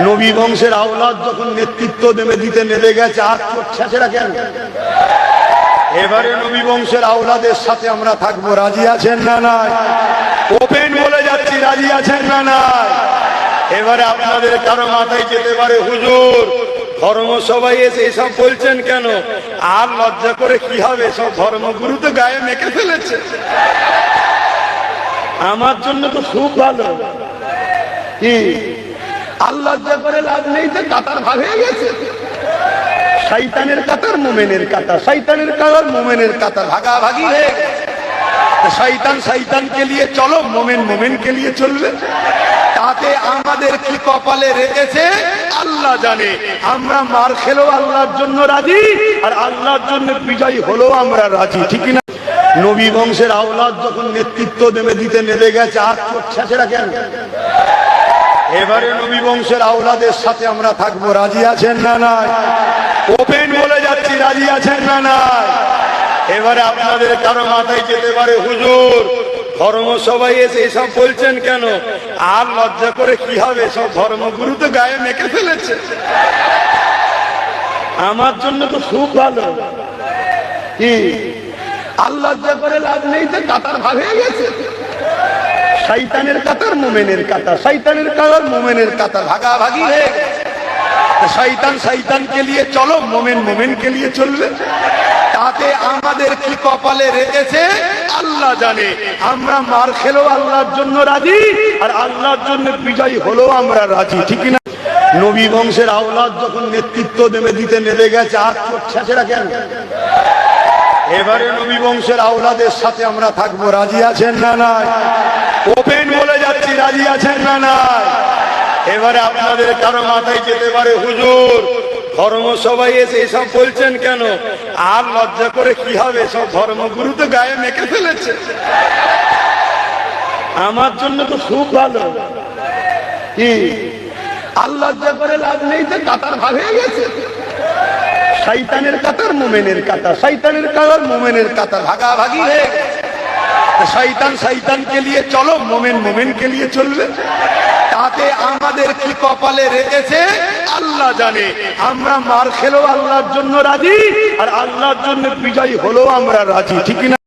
নবী বংশের আওলাদ যখন নেতৃত্ব দিতে নেমে গেছে, আর ছেঁচেরা কেন? এবারে নবী বংশের আওলাদের সাথে আমরা থাকবো, রাজি আছেন না নাই? ওপেন বলে যাচ্ছি, রাজি আছেন না নাই? এবারে আপনাদের কারো মাথায় যেতে পারে, হুজুর ধর্মসভায় এসে এসব বলছেন কেন? আর লজ্জা করে কি হবে, সব ধর্মগুরু তো গায়ে মেখে ফেলেছে। আমার জন্য তো খুব ভালো। কি আর লজ্জা করে লাভ নেই, তো কাতার ভাগ হয়ে গেছে। শয়তানের কাতার, মোমেনের কাতার, শয়তানের কাতার, মোমেনের কাতার ভাগাভাগি হয়ে গেছে। শয়তান শয়তানকে নিয়ে চলো, মোমেন মোমেনকে নিয়ে চলবে। তাতে আমাদের কি কপালে রেখেছে আল্লাহ জানে। আমরা মার খেলেও আল্লাহর জন্য রাজি, আর আল্লাহর জন্য বিজয়ী হলেও আমরা রাজি, ঠিক না? নবী বংশের আওলাদ যখন নেতৃত্ব দিতে নেমে গেছে, আর ছেঁচেরা কেন? এবারে নবী বংশের আওলাদের সাথে আমরা থাকবো, রাজি আছেন না নাই? ওপেন বলে যাচ্ছি, রাজি আছেন না নাই? এবারে আপনাদের কারো মাথায় যেতে পারে, হুজুর ধর্মসভায় এসে এসব বলছেন কেন? আর লজ্জা করে কি হবে, সব ধর্মগুরু তো গায়ে মেখে ফেলেছে। আমার জন্য তো খুব ভালো। কি আর লজ্জা করে লাভ নেই, তো কাতার ভাগ হয়ে গেছে। শয়তানের কাতার, মোমেনের কাতার, শয়তানের কাতার, মোমেনের কাতার ভাগাভাগি হয়ে গেছে। শয়তান শয়তানকে নিয়ে চলো, মোমেন মোমেনকে নিয়ে চলবে। তাতে আমাদের কি কপালে রেখেছে আল্লাহ জানে। আমরা মার খেলেও আল্লাহর জন্য রাজি, আর আল্লাহর জন্য বিজয়ী হলেও আমরা রাজি, ঠিক না? নবী বংশের আওলাদ যখন নেতৃত্ব দিতে নেমে গেছে, আর ছেঁচেরা কেন? এবারে নবী বংশের আওলাদের সাথে আমরা থাকবো, রাজি আছেন না নাই? ওপেন বলে যাচ্ছি, রাজি আছেন না নাই? এবারে আপনাদের কারো মাথায় যেতে পারে, হুজুর ধর্মসভায় এসে এসব বলছেন কেন? আর লজ্জা করে কি হবে, সব ধর্মগুরু তো গায়ে মেখে ফেলেছে। আমার জন্য তো খুব ভালো। কি আর লজ্জা করে লাভ নেই, তো কাতার ভাগ হয়ে গেছে। শয়তানের কাতার, মোমেনের কাতার, শয়তানের কাতার, মোমেনের কাতার ভাগাভাগি হয়ে গেছে। শয়তান শয়তানকে নিয়ে চলো, মোমেন মোমেনকে নিয়ে চলবে। তাতে আমাদের কি কপালে রেখেছে আল্লাহ জানে। আমরা মার খেলেও আল্লাহর জন্য রাজি, আর আল্লাহর জন্য বিজয়ী হলেও আমরা রাজি, ঠিক না?